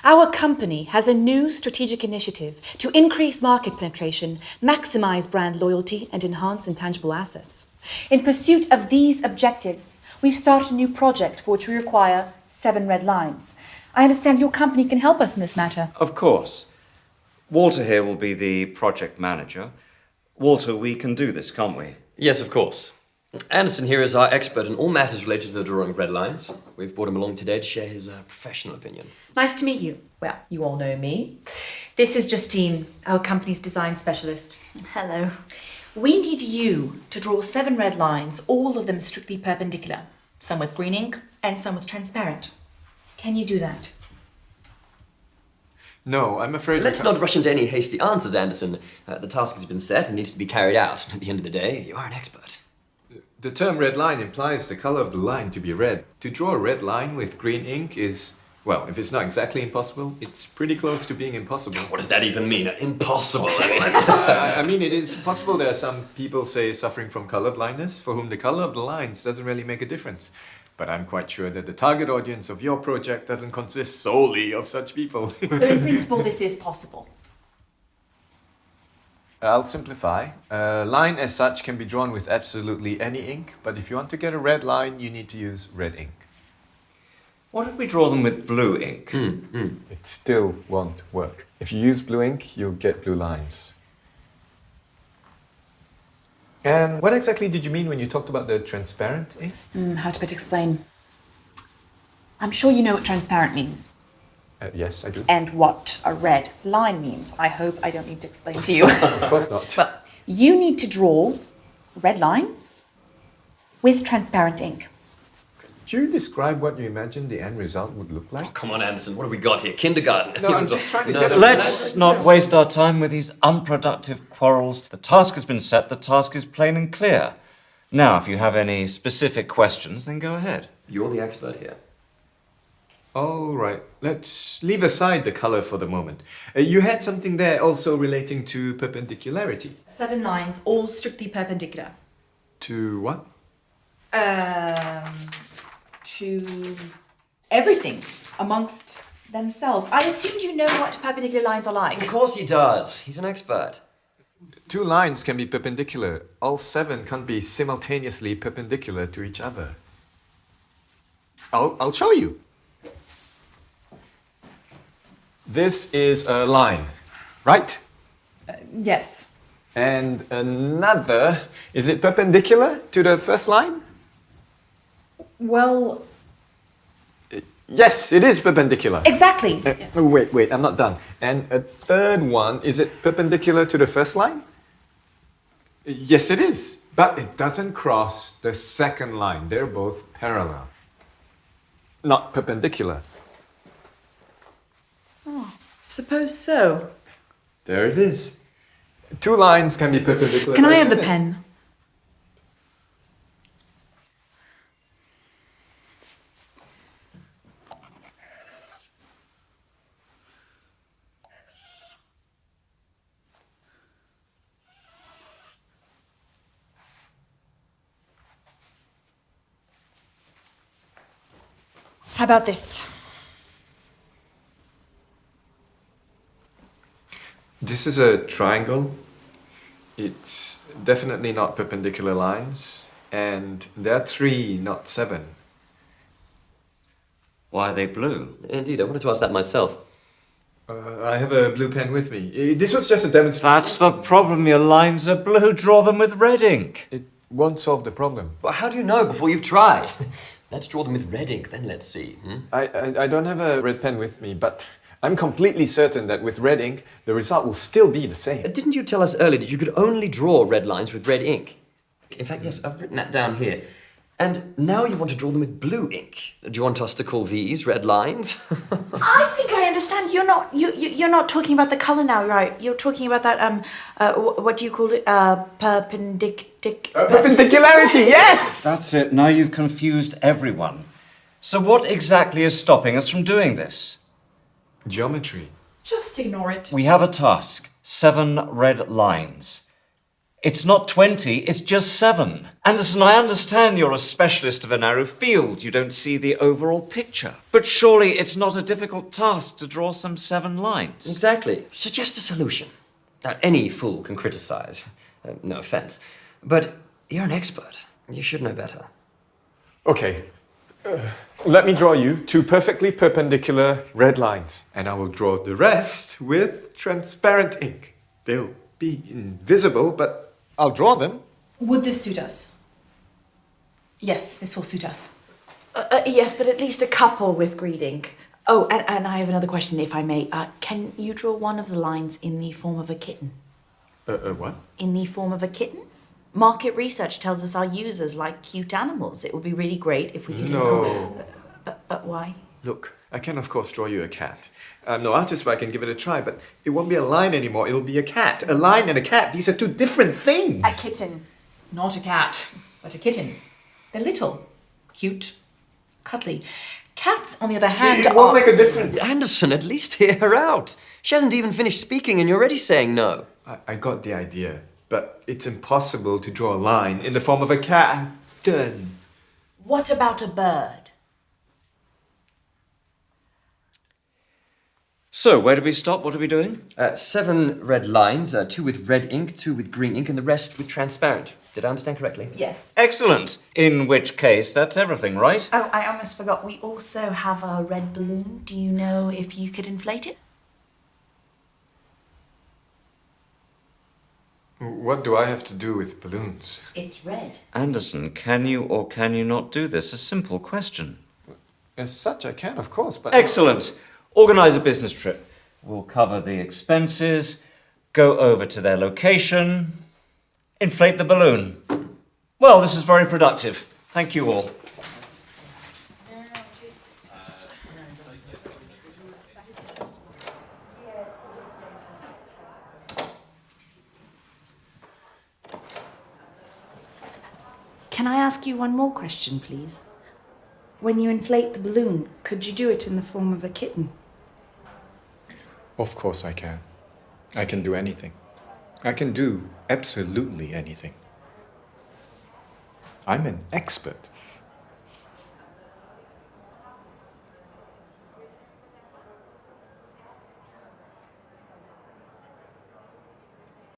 Our company has a new strategic initiative to increase market penetration, maximize brand loyalty, and enhance intangible assets. In pursuit of these objectives, we've started a new project for which we require 7 red lines. I understand your company can help us in this matter. Of course. Walter here will be the project manager. Walter, we can do this, can't we? Yes, of course. Anderson here is our expert in all matters related to the drawing of red lines. We've brought him along today to share his professional opinion. Nice to meet you. Well, you all know me. This is Justine, our company's design specialist. Hello. We need you to draw 7 red lines, all of them strictly perpendicular. Some with green ink and some with transparent. Can you do that? No, I'm afraid... Let's not rush into any hasty answers, Anderson. The task has been set and needs to be carried out. At the end of the day, you are an expert. The term red line implies the color of the line to be red. To draw a red line with green ink is, well, if it's not exactly impossible, it's pretty close to being impossible. What does that even mean? Impossible. I mean, it is possible there are some people, say, suffering from color blindness, for whom the color of the lines doesn't really make a difference. But I'm quite sure that the target audience of your project doesn't consist solely of such people. So in principle, this is possible. I'll simplify. A line as such can be drawn with absolutely any ink, but if you want to get a red line, you need to use red ink. What if we draw them with blue ink? It still won't work. If you use blue ink, you'll get blue lines. And what exactly did you mean when you talked about the transparent ink? How to better explain? I'm sure you know what transparent means. Yes, I do. And what a red line means. I hope I don't need to explain to you. Of course not. Well, you need to draw a red line with transparent ink. Could you describe what you imagine the end result would look like? Oh, come on, Anderson. What have we got here? Kindergarten? No, I'm just trying to No, get... no, Let's not waste our time with these unproductive quarrels. The task has been set, the task is plain and clear. Now, if you have any specific questions, then go ahead. You're the expert here. All right, let's leave aside the color for the moment. You had something there also relating to perpendicularity. 7 lines, all strictly perpendicular. To what? To everything amongst themselves. I assumed you know what perpendicular lines are like. Of course he does. He's an expert. 2 lines can be perpendicular. All 7 can't be simultaneously perpendicular to each other. I'll show you. This is a line, right? Yes. And another, is it perpendicular to the first line? Well, Yes, it is perpendicular. exactly. Wait, I'm not done. And a third one, is it perpendicular to the first line? Yes, it is. But it doesn't cross the second line. They're both parallel. Not perpendicular. Suppose so. There it is. 2 lines can be perpendicular. Can I have the pen? How about this? This is a triangle. It's definitely not perpendicular lines. And there are 3, not 7. Why are they blue? Indeed, I wanted to ask that myself. I have a blue pen with me. This was just a demonstration. That's the problem, your lines are blue. Draw them with red ink. It won't solve the problem. Well, how do you know before you've tried? Let's draw them with red ink, then let's see. I don't have a red pen with me, but I'm completely certain that with red ink, the result will still be the same. Didn't you tell us earlier that you could only draw red lines with red ink? In fact, yes, I've written that down here. And now you want to draw them with blue ink. Do you want us to call these red lines? I think I understand. You're not talking about the color now, right? You're talking about that what do you call it? Perpendicularity, yes! That's it. Now you've confused everyone. So what exactly is stopping us from doing this? Geometry. Just ignore it. We have a task. 7 red lines. It's not 20, it's just 7. Anderson, I understand you're a specialist of a narrow field. You don't see the overall picture. But surely it's not a difficult task to draw some 7 lines. Exactly. Suggest a solution. Now, any fool can criticize. No offense. But you're an expert. You should know better. Okay. Let me draw you 2 perfectly perpendicular red lines, and I will draw the rest with transparent ink. They'll be invisible, but I'll draw them. Would this suit us? Yes, this will suit us. Yes, but at least a couple with green ink. Oh, and I have another question, if I may. Can you draw one of the lines in the form of a kitten? What? In the form of a kitten? Market research tells us our users like cute animals. It would be really great if we could... No. But why? Look, I can of course draw you a cat. I'm no artist, but I can give it a try, but it won't be a line anymore, it'll be a cat. A line and a cat, these are 2 different things. A kitten. Not a cat, but a kitten. They're little, cute, cuddly. Cats, on the other hand, It won't make a difference. Anderson, at least hear her out. She hasn't even finished speaking and you're already saying no. I got the idea, but it's impossible to draw a line in the form of a cat. Done. What about a bird? So, where do we stop? What are we doing? 7 red lines, 2 with red ink, 2 with green ink, and the rest with transparent. Did I understand correctly? Yes. Excellent. In which case, that's everything, right? Oh, I almost forgot. We also have a red balloon. Do you know if you could inflate it? What do I have to do with balloons? It's red. Anderson, can you or can you not do this? A simple question. As such, I can, of course, but... Excellent. Organise a business trip. We'll cover the expenses, go over to their location, inflate the balloon. Well, this is very productive. Thank you all. Can I ask you one more question, please? When you inflate the balloon, could you do it in the form of a kitten? Of course I can. I can do anything. I can do absolutely anything. I'm an expert.